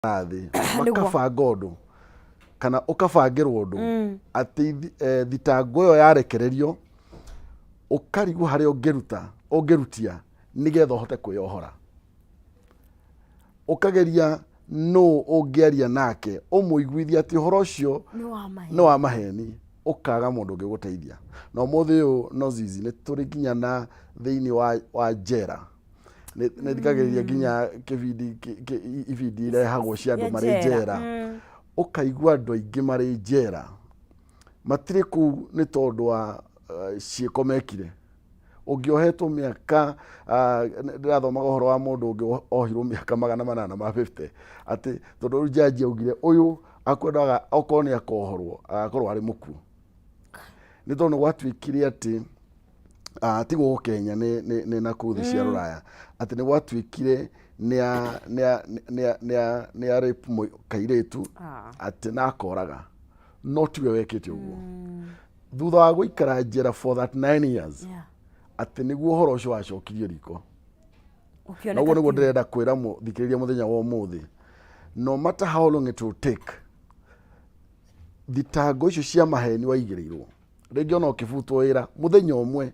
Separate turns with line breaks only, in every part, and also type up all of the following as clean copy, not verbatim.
nathi makabanga undu kana ukabangirwo undu ati thitango yo yarekererio ukarigu hari ungirutia nigetha uhote kuyohora ukageria no ungiaria nake umuiguithia ati horo ucio no wa maheni ukaga mundu ngiguteithia no muthi uyu no zizi ni turi ginya na thiini wa jera ne dikageria ginya kibidi ile hagwo cia andu mari jera ukaigua andu aingi mari jera matire ku ni tondu wa ciiko mekire ungiohetwo miaka ndirathomaga uhoro wa mundu ungi ohirwo miaka 850 ati tondu jaji augire uyu akwendaga okoni akohorwo akorwo ari muku ni tondu gwatuikire ati tigo Kenya ni nakuthi cia ruraya ati ni gwatuikire ni rape kairetu ati nakoraga no tiwe wekete uguo thutha wa guikara njera for that 9 years ati niguo horo ucio wacokirio riko noguo niguo ndirenda kwira thikiriria muthenya wa umuthi no matter how long it will take thitango icio cia maheni waigirirwo ringi ona ukibutwo wira muthenya umwe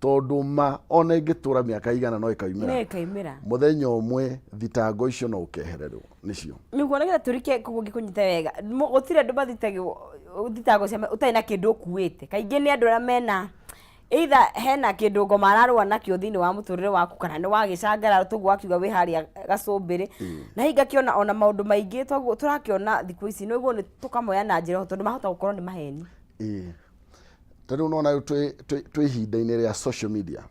tondu ma ona ingitura miaka igana no ikaimira muthenya umwe thitango icio no ukehererwo nicio
niguo ngira turike kugungi kunyita wega gutire andu thitango cia utai na kindu ukuite kaingi ni andu ara mena either hena kindu ngo mararwa nakio thini wa muturire waku kana ni wagicangara tugu wakiuga wi haria gacumbiri na hinga kiona ona maundu maingi turakiona thiku ici no iguo ni tukamoya na njira tondu mahota gukorwo ni maheni
tondu unaona twi hinda-ini ria social media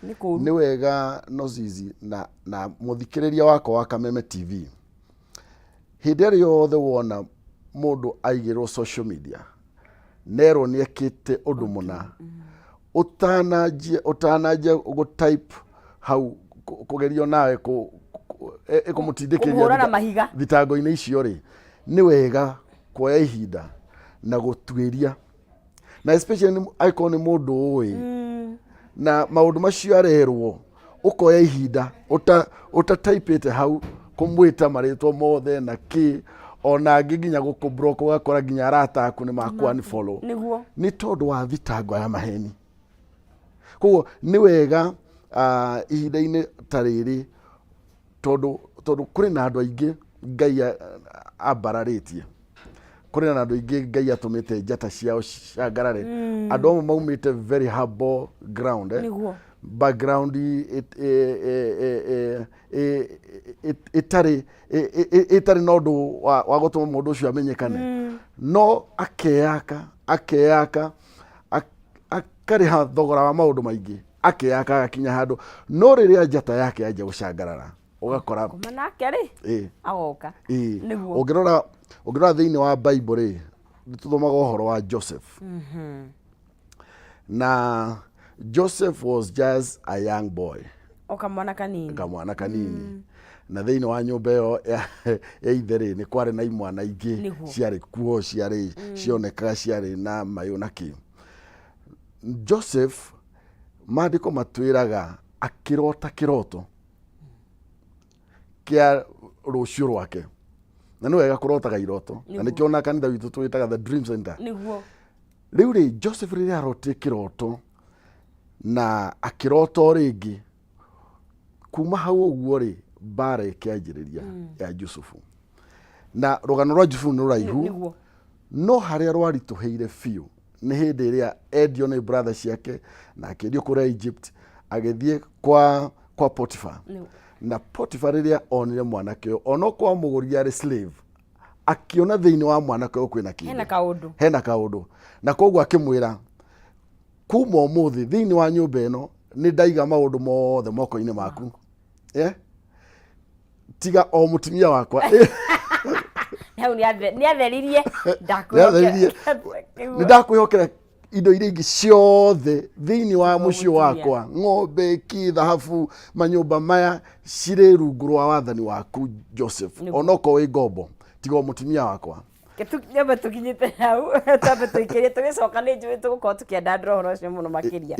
ni kuru
ni wega no zizi na muthikiriria wako wa Kameme TV hindi ria yothe wona mundu aigirwo social media nero ni ekite undu muna utanajia go type how kugerio nawe ikumutindikirira thitango-ini icio ri ni wega kuoya ihinda na gutwiria na especially icon mundu ui na maundu macio arerwo ukoya ihinda uta type ite hau kumwita maritwo mothe na ki ona nginya gukublock ugakora nginya arata aku ni maku unfollow ni tondu wa thitango ya maheni kuo ni wega ihinda-ini tariri tondu kuri na andu aingi Ngai abararitie kuri na andu aingi Ngai atumite njata ciao ciangarare andu amwe maumite very humble ground background itari no ndu wa gutuma mundu ucio amenyekane no akeyaka akariha thogora wa maundu maingi akeyaka gakinya handu no riria njata yake anja gucangarara ugakora
manake ri agoka
niguo ungirora thiini wa Bible ri tuthomaga uhoro wa Joseph na Joseph was just a young boy
kamwana kanini
na thiini wa nyumba yo ya ithere ni kwari na imwana ingi ciari kuo ciari cionekaga ciari na mayu na ki Joseph maandiko matwiraga akirota kiroto kia rucio rwake na ni wega kurotaga iroto na nikio na kanitha witu twitaga the dream center
niguo
riu ri Joseph riria arotire kiroto na akiroto ringi kuma hau uguo ri bara ikianjiriria ya Yusufu na rugano rwa Yusufu ni ruraihu no haria rwarituheire fiu ni hindi iria endio ni brother ciake na akendio kura Egypt agithie kwa Potiphar na Potiphar riria onire mwanake ono kwa muguri ari slave akiona thiini wa mwanake kwina kindu hena kaundu na koguo akimwira kuma umuthi thiini wa nyumba ino ni ndaiga maundu mothe moko-ini maku tiga o mutumia wakwa
hau ni atheririe
ni ndakwihokera indo iria ingi ciothe thiini wa mucio wakwa ng'ombe kithahabu manyumba maya cire rungu rwa wathani waku Joseph onoko wi ngombo tiga o mutumia wakwa
nyambe tukinyite hau tambe tuikirie tugicoka ni njui tugukorwo tukienda ndoro ucio muno makiria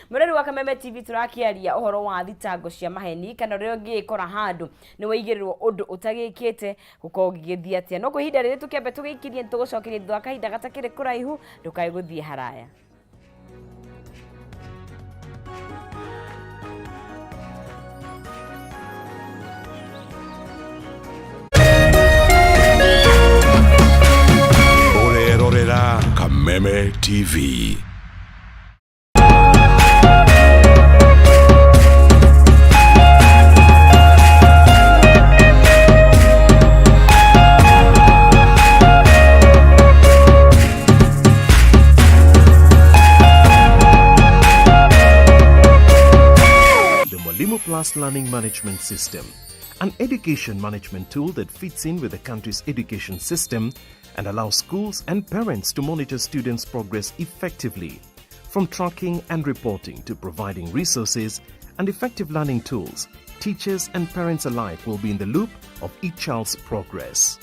mureri wa Kameme TV turakiaria uhoro wa thitango cia maheni kana rio ngikora handu ni waigirirwo undu utagikite gukorwo gigithia atia no kuhinda riri tukiambe tugikirie tugucokerie thwa kahinda gatakire kuraihu ndukai guthie haraya.
Kameme TV.
Plus Learning Management System, an education management tool that fits in with the country's education system and allows schools and parents to monitor students' progress effectively. From tracking and reporting to providing resources and effective learning tools, teachers and parents alike will be in the loop of each child's progress.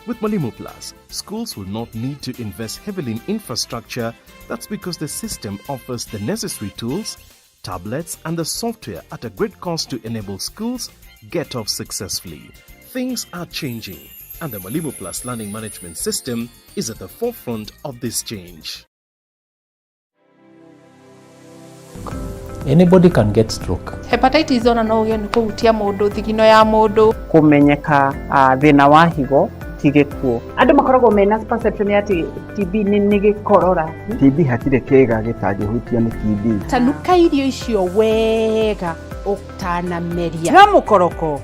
With Mwalimu Plus, schools will not need to invest heavily in infrastructure. That's because the system offers the necessary tools, tablets and the software at a great cost to enable schools get off successfully. Things are changing, and the Mwalimu Plus Learning Management System is at the forefront of this change.
Anybody can get stroke.
Hepatitis ona no uge ni kuhutia mundu thigino ya mundu
kumenyeka thina wa higo tigekuo andu makoragwo mena perception ya TB ni gikorora.
TB hatire kega gitagihutia ni TB.
Tanuka irio icio wega utanameria
tiga mukoroko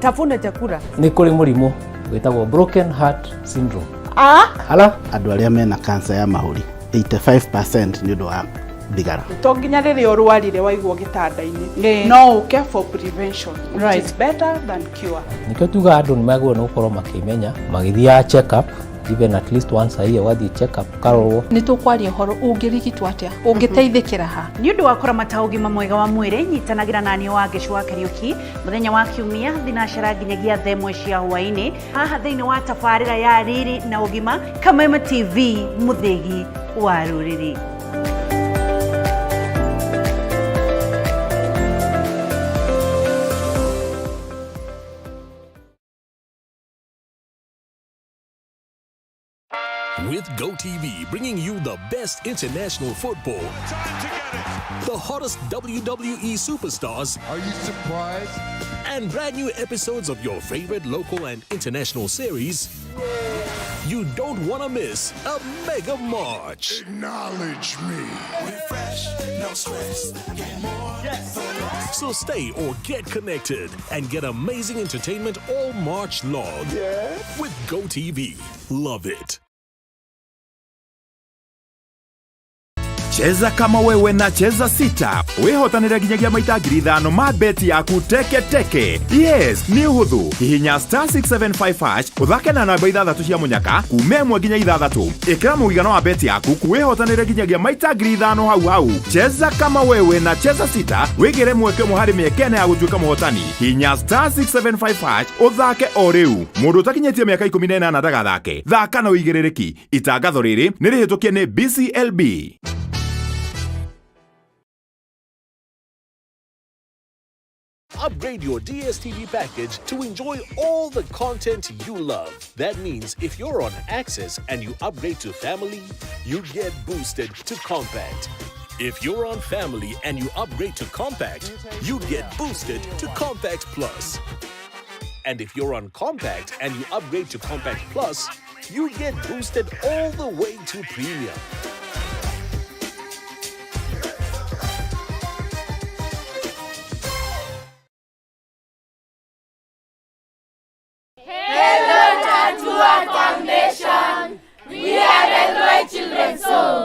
tafuna chakula.
Ni kuri murimu witagwo broken heart syndrome.
Hala andu aria mena cancer ya mahuri 85% ni ndo wa bigara.
Tonginya riri orwarire waigwo gitanda-ini no uke for prevention, right? It's better than cure.
Nikyo tuga andu ni magwo no gukorwo makimenya magithia check up even at least once a year wathi check up karorwo
ni tukwaria horo ungirigitwa atia ungiteithikira ha
ni undu wa kuramata ugima mwega wa mwiri nyitanagira nani wa Gicua Kariuki muthenya wa kiumia thinacera nginyagia themwe cia hwaini haha thiini wa tabarira ya riri na ugima Kameme TV muthigi wa ruriri.
With GoTV bringing you the best international football, the hottest WWE superstars,
are you surprised?
And brand new episodes of your favorite local and international series, you don't want to miss a Mega March.
Acknowledge me.
Refresh, no stress, get more. Yes. So stay or get connected and get amazing entertainment all March long.
Yeah.
With GoTV. Love it.
Cheza kama wewe na cheza sita. Wehotanira ginyagia maita 5,000 ma beti yaku teke teke. Yes, ni uhuthu. Hihinya *675# uthake na namba 6 cia munyaka kume 1 nginya 6. Ikira muigano wa beti yaku kuwehotanira ginyagia maita 5,000 hau hau. Cheza kama wewe na cheza sita. Wigire mweke muhari miekene ya gutuika muhotani. Hihinya *675# uthake o riu. Mundu utakinyetie miaka 18 ndagathake. Thaka na uigirereki. Itangatho riri ni rihitukie ni BCLB.
Upgrade your DSTV package to enjoy all the content you love. That means if you're on Access and you upgrade to Family, you get boosted to Compact. If you're on Family and you upgrade to Compact, you get boosted to Compact Plus. And if you're on Compact and you upgrade to Compact Plus, you get boosted all the way to Premium.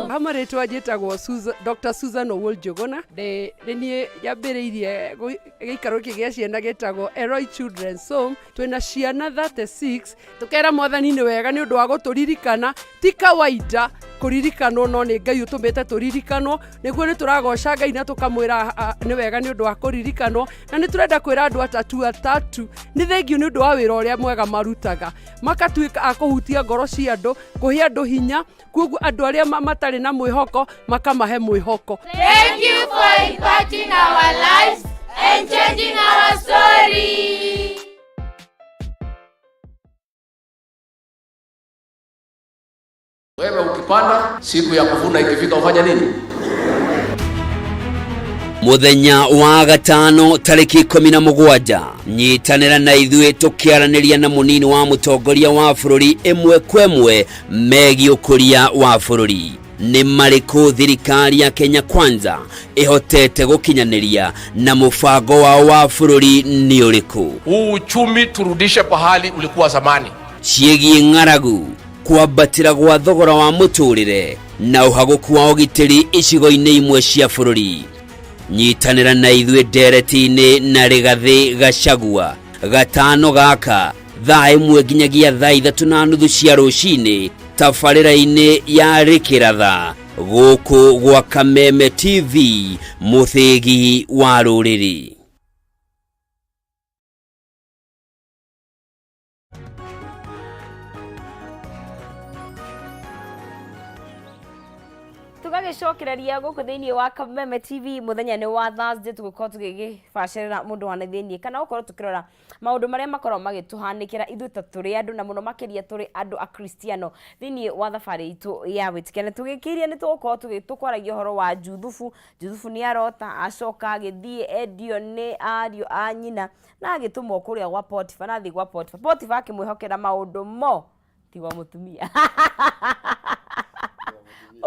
Amaretwa jetagwo Dr. Susan Owuljogona de nie yambiriirie giikaro kigia ciana getagwo Eloi Children's Home twina ciana 36 tukera mwathani ni wega ni undu wa guturirikana ti kawaida kuririkanwo no nĩ Ngai ũtũmĩte tũririkanwo nĩguo nĩ tũragoca Ngai na tũkamwĩra nĩ wega nĩ ũndũ wa kũririkanwo na nĩ tũrenda kwĩra andũ atatu nĩ thengiũ nĩ ũndũ wa wĩra ũrĩa mwega marutaga makatuĩka a kũhutia ngoro cia andũ kũhe andũ hinya koguo andũ arĩa matarĩ na mwĩhoko makamahe mwĩhoko.
Thank you for impacting our lives and changing our story.
Wewe ukipanda siku ya kuvuna ikifika ufanya nini?
Muthenya wa gatano tariki 17 nyitanira na ithuĩ tukiaraniria na munini wa mutongoria wa bururi imwe kwemwe megi ukuria wa bururi. Ni marĩkũ thirikari ya Kenya Kwanza ihotete gukinyaniria na mubango wa bururi ni ũrĩkũ?
Uchumi turudishe pahali ulikuwa zamani.
Ciĩgiĩ ng'aragu, kwambatĩra gwa thogora wa mũtũrĩre na ũhagũku wa ũgitĩri icigo-inĩ imwe cia bururi. Nyitanira na ithuĩ ndereti-inĩ na Rigathi Gachagua gatano gaka thaa 1 nginyagia thaa 3:30 cia rũcinĩ tabarĩra-inĩ ya Rĩkĩratha gũkũ gwa Kameme TV mũthĩgi wa rũrĩrĩ.
Tugagĩcokereria gũkũ thĩinĩ wa Kameme TV muthenya nĩ wa Thursday tũgũkorwo tũgĩgĩbacĩrĩra mũndũ wa thĩinĩ kana gũkorwo tũkĩrora maũndũ marĩa makorwo magĩtũhanĩkĩra ithuĩ ta tũrĩ andũ na mũno makĩria tũrĩ andũ a Kristiano thĩinĩ wa thabarĩ itũ ya wĩtĩkia. Na tũgĩkĩria nĩ tũgũkorwo tũkwaragia ũhoro wa Juthubu. Juthubu nĩ arota acoka agĩthiĩ endio nĩ ariũ a nyina na agĩtũmwo kũrĩa gwa Potifa na athiĩ gwa Potifa. Potifa akĩmwĩhokera maũndũ mo tigwa mũtumia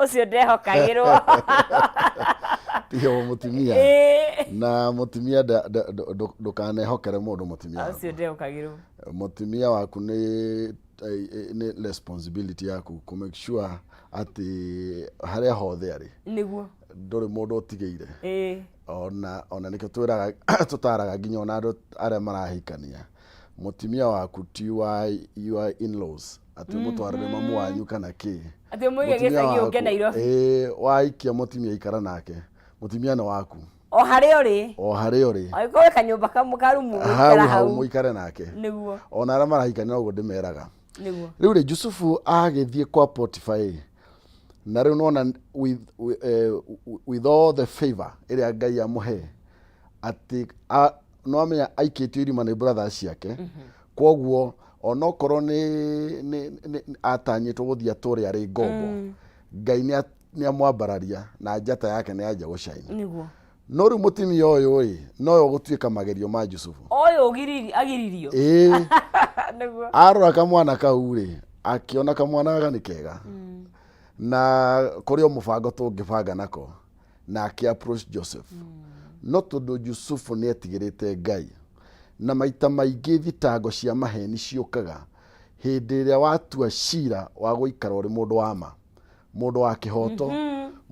ucio ndehokagirwo
tiyo mutumia na mutumia ndukanehokere mundu mutumia
ucio ndehokagirwo
mutumia waku ni responsibility yaku ku make sure ati haria hothe ari
niguo
nduri mundu utigeire ona nikyo tutaraga nginya ona andu aria marahikania mutumia waku ti wa your in-laws ati mutwarire mamu wanyu kana ki
ati muige gĩcagi ũnge Nairobi
waikia mutumia ikara nake mutumia ni waku
o harĩa ũrĩ agĩkorwo kanyũmba karumu
hau muikare nake
niguo
ona aria marahikania ũguo ndĩmeraga
niguo
rĩu rĩ Jusufu agĩthiĩ kwa Potifa na rĩu nona with all the favor ĩrĩa Ngai amũhe ati no amenya aikĩtio irima nĩ brothers ciake kwoguo onokorwo ni atanyĩtwo gũthiĩ atũre arĩ ngombo Ngai nĩ amwambararia na njata yake nĩ anja gũcaina
niguo
no rĩu mutumia ũyũ no gũtuĩka magerio ma Jusufu
ũyũ agiririo
niguo arora kamwana kau akiona kamwana nĩ kega na kũrĩ mũbango tũngĩbanga nako na approach Joseph no tondũ Jusufu nĩ etigĩrĩte Ngai na maita maingĩ thitango cia maheni ciũkaga hĩndĩ ĩrĩa watua cira wa gũikara ũrĩ mũndũ wa ma mũndũ wa kĩhoto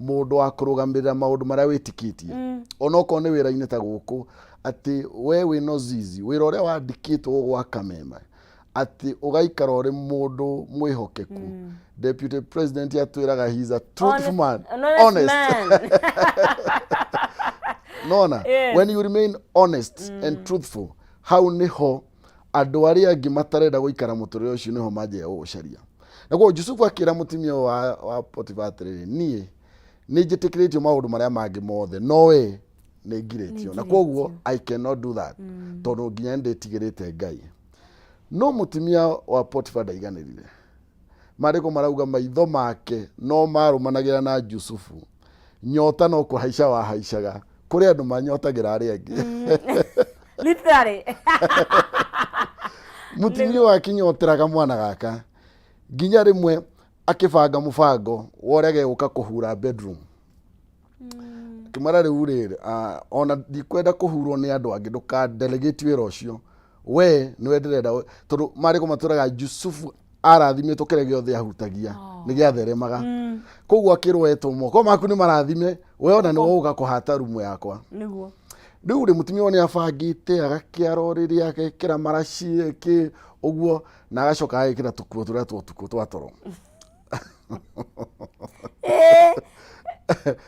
mũndũ wa kũrũgamĩrĩra maũndũ marĩa wĩtĩkĩtie onokorwo nĩ wĩra-inĩ ta gũkũ atĩ we wĩna zizi wĩra ũrĩa wandĩkĩtwo gwa Kameme ati ũgaikara ũrĩ mũndũ mwĩhokeku deputy president atwĩraga he is a truthful man honest nona when you remain honest and truthful hau niho andũ arĩa angĩ matarenda gũikara mũtũrĩre ũcio niho manjia gũgũcaria naguo Jusufu akĩra mutumia wa Potifa atĩrĩrĩ niĩ nĩ njĩtĩkĩrĩtio maũndũ marĩa mangĩ mothe no we nĩ ngirĩtio na kwoguo I cannot do that tondũ nginya ndĩtigĩrĩte Ngai no mutumia wa Potifa ndaiganĩrire marĩko marauga maitho make no marũmanagĩra na Jusufu nyota no kũhaica wahaicaga kũrĩ andũ manyotagĩra arĩa angĩ
literally
mutumia wakinyoteraga mwana gaka nginya rĩmwe akĩbanga mũbango worege gũka kũhura bedroom kimara rĩu rĩrĩ ona ndikwenda kũhurwo nĩ andũ angĩ ndũkadelegate wĩra ũcio we nĩwe ndĩrenda tondũ marĩko matũraga Jusufu arathimĩtwo kĩrĩa gĩothe ahutagia nĩ gĩatheremaga koguo akĩrwetwo moko maku nĩ marathime we ona nĩ woga kũhata rumu yakwa
niguo
rĩu rĩ mutumia nĩ abangĩte agakĩara rĩrĩa agekĩra maraci kĩ ũguo na agacoka agekĩra tũkuo tũrĩa twa toro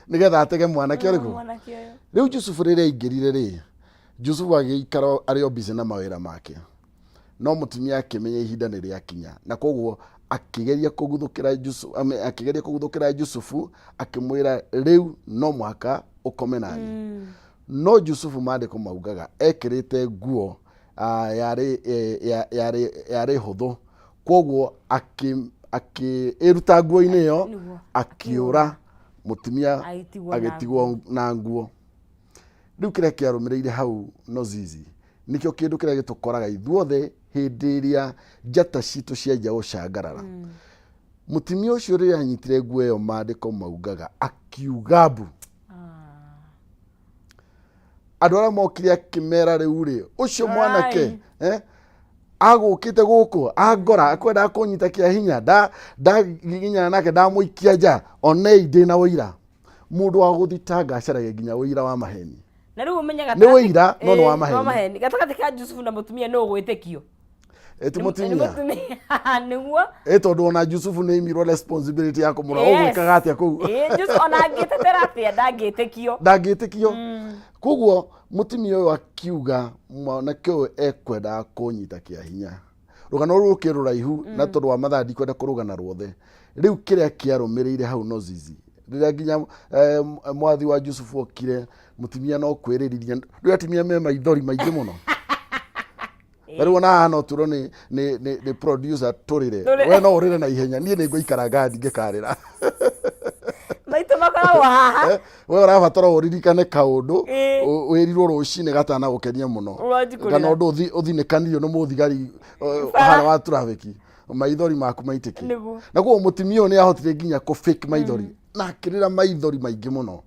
nigetha atege mwanake uriku riu Yusufu rire ingirire ri Yusufu agikara ari o busy na mawira make no mutumia akimenya ihinda ni riakinya na koguo akigeria kuguthukira Yusufu akimwira riu no mwaka ukome nani no Yusufu mandiko maugaga ekirite nguo yari huthu koguo akiruta nguo-ini yo akiura mutumia agitigwo na nguo riu kiria kiarumireire hau no zizi nikio kindu kiria gitukoraga ithuothe hindi iria njata citu cienja gucangarara mutumia ucio riria anyitire nguo iyo mandiko maugaga akiuga mbu andu aria mokire akimera riu ri ucio mwanake agukite guku agora akwenda kunyita kia hinya giginya nake ndamuikia nja onei ndina uira mundu wa guthitanga acaragia nginya uira wa maheni
na riu umenyaga
ni uira no wa maheni
gatagati ka Yusufu na mutumia no gwitikio
mutumia
niguo
tondu ona Yusufu ni imirwo responsibility ya kumura ugwikaga atia kuu
Yusufu ona angitetera atia
ndangitikio koguo mutumia uyu akiuga mwanake uyu ekwenda kunyita kia hinya rugano ruki ruraihu na tondu wa mathadi kwenda kurugana ruothe riu kiria kiarumireire hau no zizi riria nginya mwathi wa Yusufu okire mutumia no kwiririria riu atimia me maithori maingi muno Bari wana no turo ni producer turire we no urire na ihenya nie ni ngũikara ngadi ngikarira
maito makara wa haha
we urabatara uririkane kaundu wirirwo rucine gatana gukenia muno kana undu uthinikanirio no muthigari hara wa traffic maithori maku maitiki na kwa mutumia ni ahotire nginya ku fake maithori na akirira maithori maingi muno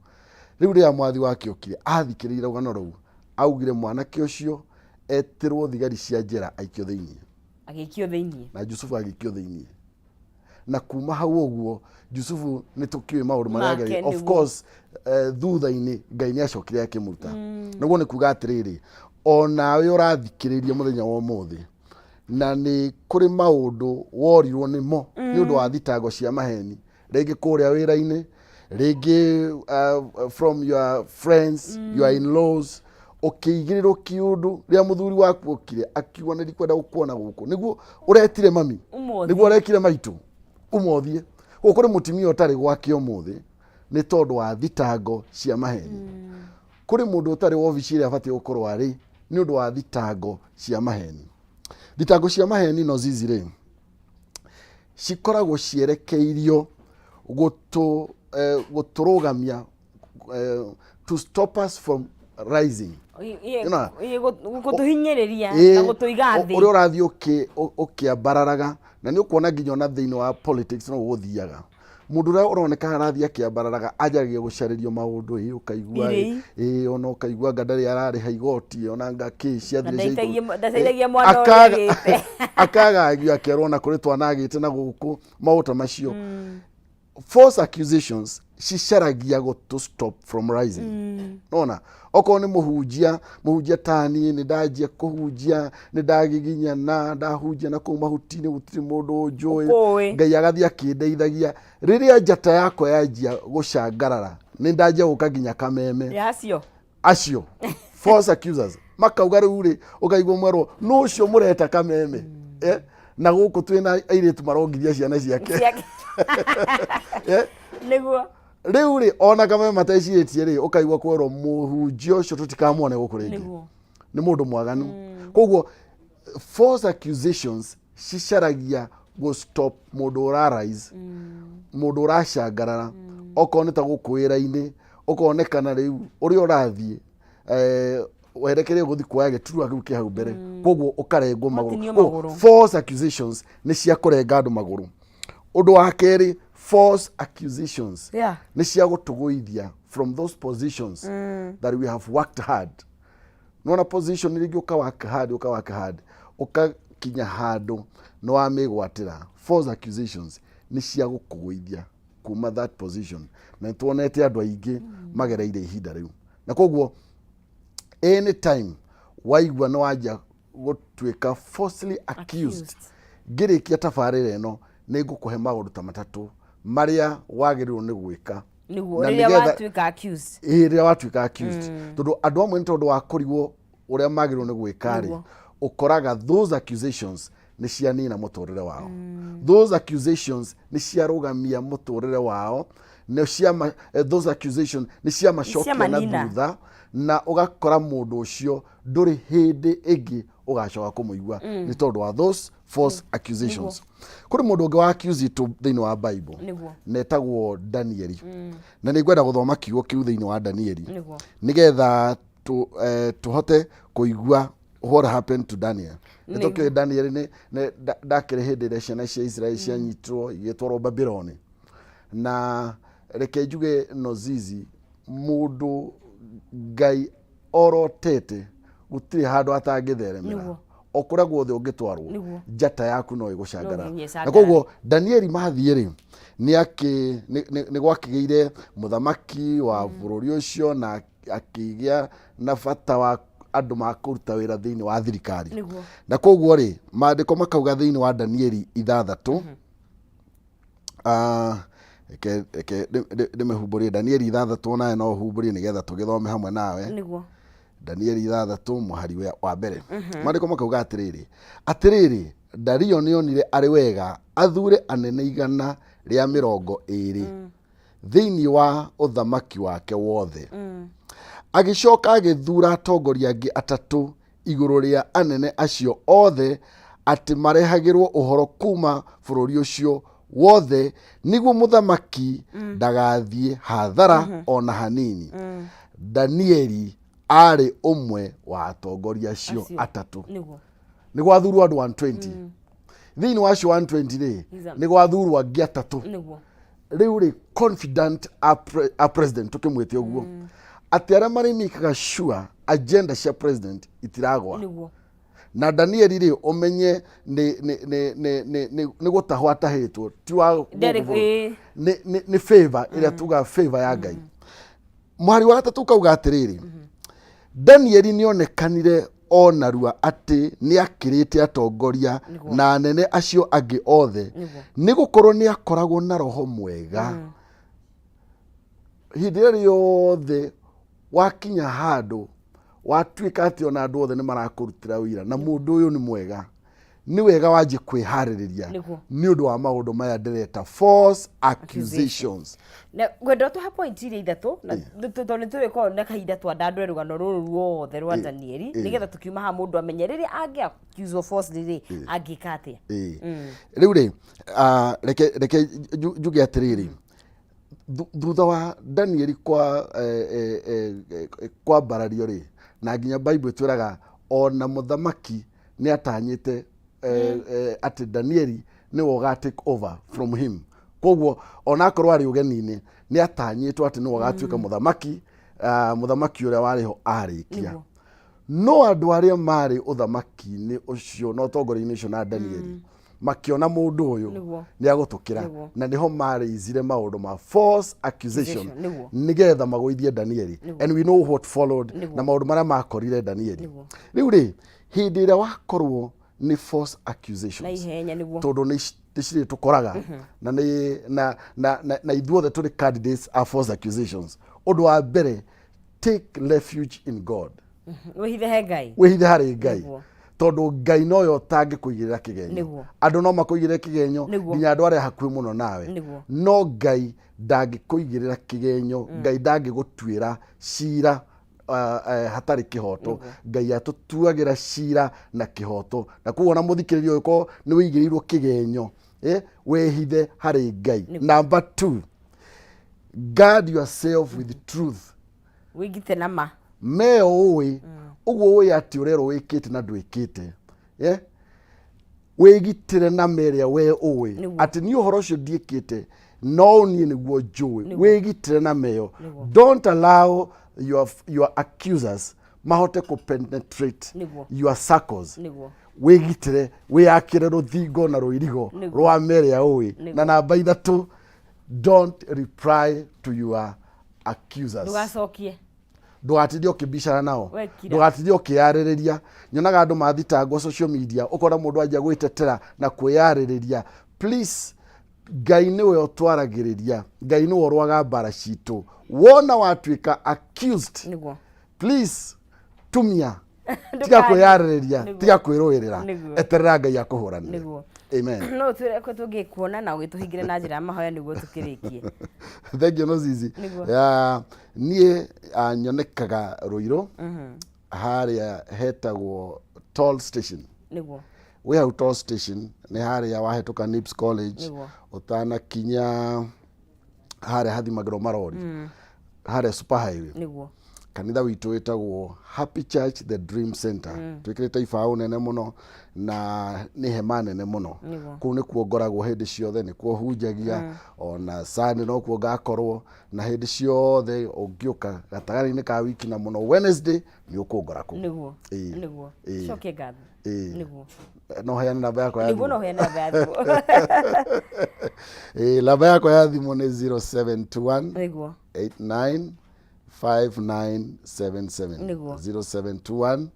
riu ria mwathi wake okire athikirire rugano ruu augire mwanake ucio etirwo thigari cia njera aikio thiini na Yusufu agikio thiini na kuma hau uguo Yusufu nitukiwe maundu maria of course thutha-ini Ngai ni acokire akimuruta naguo ni kuga atiriri onawe urathikiriria muthenya wa umuthi na ni kuri maundu worirwo nimo ni undu wa Thitango Cia Maheni ringi kuria wira-ini ringi from your friends your in-laws ukiigiriro kiundu ria muthuri waku okire akiuga ni kwenda gukuona guku niguo uretire mami niguo urekire maitu umothie kuri mutumia utari gwake umuthi ni tondu wa Thitango Cia Maheni kuri mundu utari office ria afati gukorwo ari ni undu wa Thitango Cia Maheni Thitango Cia Maheni no zizire cikoragwo cierekeirio guturugamia to stop us from rising
gutuhinyiriria na gutuiga thi
uri urathi ukiambararaga na ni ukuona nginya na thiini wa politics no guthiaga mundu ura uroneka arathi akiambararaga ajagie gucaririo maundu ukaigua ona ukaigua ngandari arari haigoti ona ngaki
ndateithagia mwana urigite
akaga akerwo na kuri twanagite na guku mauta macio false accusations cicaragia to stop from rising nona oko ni muhunjia tani ni ndajia kuhunjia ni ndagiginya na ndahunjia na kuma hutini gutiri mundu njui Ngai agathi akindeithagia riria njata yako yanjia gucangarara ni ndajia guka nginya kameme acio false accusers makauga riu ri ukaigwa mwerwo no ucio mureta kameme na guku twina airitu marongithia ciana ciake
niguo
riu ri ona kama mateciritie ri ukaigwa kwerwo muhunjio ucio tutikamuone guku ringi ni mundu mwaganu koguo false accusations cicaragia go stop mundu urarise mundu uracangarara okoneta guku wira-ini ukonekana riu uri urathie werekerie guthi kuoya giturua kiu kihau mbere koguo ukarengwo maguru false accusations ni cia kurenga andu maguru undu wa keri false accusations ni cia gutuguithia from those positions that we have worked hard nona position ni rigi ukawaka hard ukakinya handu no amigwatira false accusations ni cia gukuguithia kuma that position na tuonete andu aingi magereire ihinda riu na koguo anytime waigua no wajia gutwika falsely accused ngirikia tabarire eno ni ngukuhe maundu ta matatu maria wagirirwo ni gwika
niguo riria watuika accused
riria watuika accused tondu andu amwe ntondu wa kurigwo uria magirwo ni gwikari ukoraga those accusations ni cianina muturire wao those accusations ni ciarugamia muturire wao those accusations ni cia macokia na thutha na ugakora mundu ucio nduri hindi ingi ugacoka kumuigua ni tondu wa those false accusations. Kuri mundu ungi wa accuse to thiini wa Bible netagwo Danieli na ni ngwenda guthoma kiugo kiu thiini wa Danieli nigetha tuhote kuigua what happened to Daniel. Nitokyo Daniel ni ndakire hindi ria ciana cia Israeli cianyitwo igitwarwo Babyloni na reke njuge nozizi mundu Ngai orotete gutiri handu atangitheremera okura guothe ungitwarwo njata yaku no igucangara na koguo Danieli mathiiri ni gwakigeire muthamaki wa bururi ucio na akigia na bata wa andu makuruta wira thiini wa thirikari na koguo ri maandiko makauga thiini wa Danieli 6 ndimehumburie Danieli 6 nawe no humburie nigetha tugithome hamwe nawe
niguo
Danieli 6 muhari wa mbere maandiko makauga atiriri Dario nionire ari wega athure anene 120 thiini wa uthamaki wake wothe agicoka agithura atongoria angi 3 iguru ria anene acio othe ati marehagirwo uhoro kuma bururi ucio wothe niguo muthamaki ndagathie hathara ona hanini Danieli ari umwe wa atongoria acio 3 ni gwathurwo andu 120 thiini wa acio 120 ni gwathurwo angi 3 riu ri confident a president tukimwite uguo ati aria marimikaga sure agenda cia president itiragwa na Danieli ri umenye ni gutahwa tahitwo ti wa ni favor ira tuga favor ya Ngai mwari wa 3 kauga atiriri Danieli nionekanire onarua ati ni akirite atongoria na anene acio angi othe ni gukorwo ni akoragwo na roho mwega hindi yothe wakinya handu watuika ati ona andu othe ni marakurutira wira na mundu uyu ni mwega ni wega waje kwihaririria ni undu wa maundu maya ndireta false accusations
na gwenda tu ha point iri ithatu na tutone turiko na kahinda twa ndandu rugano ruru ruothe rwa Danieli nigetha tukiuma ha mundu amenye riri angi accuse false riri angikatia
riu ri reke njuge atiriri thutha wa Danieli kwa barario ri na nginya Bible twiraga ona muthamaki ni atanyite ati Danieli ni woga take over from him koguo ona akorwo ari ugenini ni atanyitwo ati ni woga tuika muthamaki uria wariho arikia no andu aria mari uthamaki ni ucio no tongori-ini ucio na Danieli makiona mundu uyu ni agutukira na niho mari izire maundu ma false accusation nigetha magoithie Danieli and we know what followed na maundu maria makorire Danieli riu ri hindi ira wakorwo ni false accusations tondu ni ciri tukoraga na ithuothe turi candidates are false accusations undu wa mbere take refuge in God wihithe hari Ngai tondu Ngai noyo tangikuigirira kigenyo andu no makuigirira kigenyo nginya andu aria hakui muno nawe no Ngai ndangikuigirira kigenyo Ngai ndangigutwira cira hatari kihoto Ngai atutuagira cira na kihoto na kuona muthikiririo yuko ni wigirirwo kigenyo wehithe hari Ngai. Number 2, guard yourself with truth
wigite nama
meo uwi uguo uwi ati urero wikite na ndwikite wigitire na meria we uwi ati ni uhoro cio ndiikite no ni niguo njui wigitire na meo don't allow your accusers mahote ku penetrate your circles wigitire wiakire ruthingo na ruirigo rwa meria uwi na namba 3 don't reply to your accusers
ndugacokie
ndugatidio kibishana nao ndugatidio kiaririria nyonaga andu mathitangwo social media ukora mundu anja gwitetera na kwiyaririria please Ngai niwe otwaragiriria, Ngai niwe orwaga mbara citu. Wona watuika accused,
niguo
please tumia tiga kwiyaririria, tiga kwirwirira, eterera Ngai akuhurana.
Niguo.
Amen.
No twire ko tungikuona na ugituhingire na njira mahoya niguo tukirikie.
Thank you no zizi. Ya nie nyonekaga Ruiru. Haria hetagwo toll station.
Niguo.
We have toll station ni haria wahetuka Nips College. Utana kinya haria hathi magro marori. Haria super highway.
Niguo.
Kanitha witu witagwo Happy Church the Dream Center. Twikirite ifao nene muno na ni hema nene muno. Kuu ni kuo ngoragwo hindi ciothe, ni kuo hunjagia ona Sunday no kuo ngakorwo na hindi ciothe ungiuka gatagari-ini ka wiki na muno Wednesday ni ukungora ku.
Niguo. Niguo. Coke gatho. Niguo.
No heana namba yako ya
niguo no heana namba ya thimu.
Namba yako ya thimu ni 0721
niguo
89 5977
niguo
0721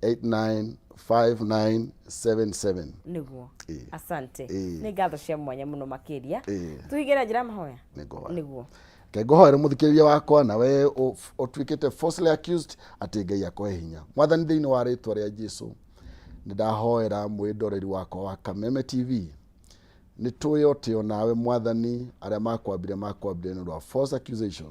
895977
niguo. Asante. Ni ngatho cia mwanya muno makiria. Tuhigera njira mahoya. Niguo.
Kegohoere muthikiriria wakwa na we otwikite falsely accused ati Ngai akohe hinya. Mwathani thiini wa ritwa ria Jesu ndahoera mwidoreri wakwa wa Kameme TV. Ni tuyote onawe Mwathani aria makwambire ni ro false accusation.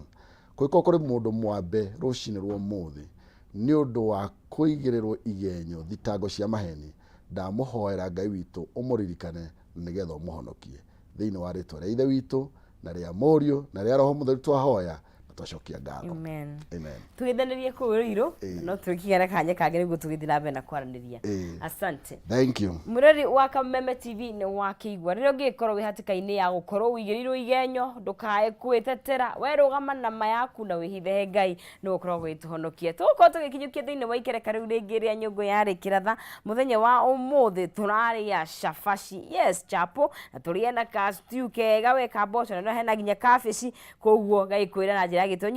Kwiko kuri mundu mwambe rucini rwo muthi ni undu wa kuigirirwo igenyo Thitango Cia Maheni. Ndamuhoera Ngai witu umuririkane nigetha umuhonokie thiini wa ritwa ria Ithe witu na ria Murio na ria Roho Mutheru twahoya twacokia ngatho.
Amen.
Amen.
Tuithanirie ku Ruiru no twikigera kanya kage niguo tugithira mbere na kwaraniria. Asante.
Thank you.
Mureri wa Kameme TV ni wakiigwa ririo ngikorwo wi hatikaini ya gukorwo wigirirwo igenyo ndukae kwitetera werugama na mayaku na wihithe Ngai ni gukorwo gwituhonokia tuko tugikinyukia thiini wa ikereka riu ringi ria nyungu yari kiratha muthenya wa umuthi turaria shafashi yes chapo na turie na ka stew kega we ka bocho na hena ginya kabici koguo Ngai kwira na njira gitonyi